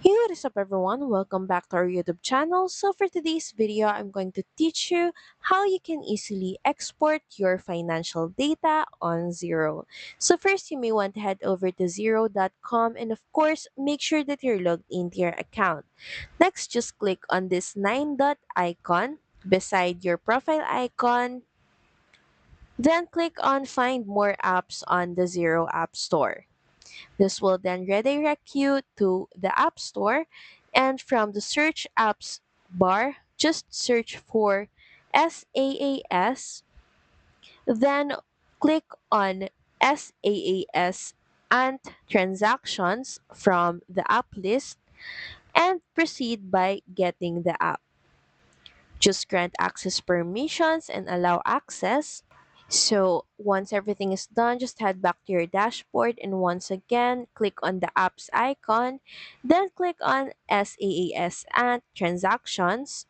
Hey, what is up everyone? Welcome back to our YouTube channel. So for today's video, I'm going to teach you how you can easily export your financial data on Xero. So first, you may want to head over to xero.com and of course, make sure that you're logged into your account. Next, just click on this 9 dot icon beside your profile icon. Then click on Find More Apps on the Xero App Store. This will then redirect you to the App Store, and from the Search Apps bar, just search for SaaS, then click on SaaS and transactions from the app list and proceed by getting the app. Just grant access permissions and allow access. So once everything is done, just head back to your dashboard and once again, click on the apps icon, then click on SaaS and transactions.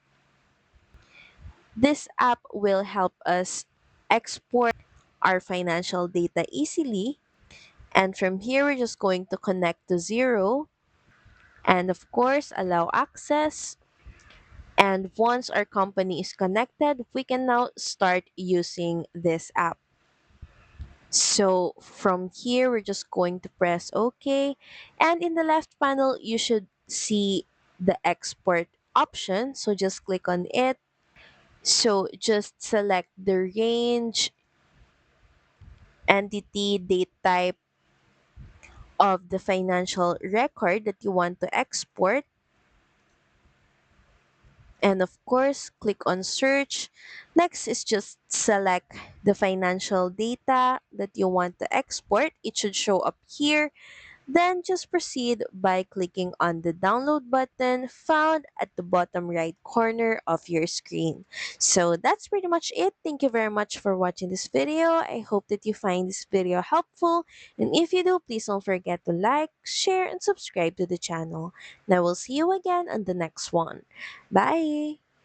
This app will help us export our financial data easily. And from here, we're just going to connect to Xero and of course, allow access. And once our company is connected, we can now start using this app. So from here, we're just going to press OK. And in the left panel, you should see the export option. So just click on it. So just select the range, entity, date type of the financial record that you want to export. And of course, click on search. Next is just select the financial data that you want to export. It should show up here. Then just proceed by clicking on the download button found at the bottom right corner of your screen. So that's pretty much it. Thank you very much for watching this video. I hope that you find this video helpful. And if you do, please don't forget to like, share, and subscribe to the channel. And I will see you again on the next one. Bye!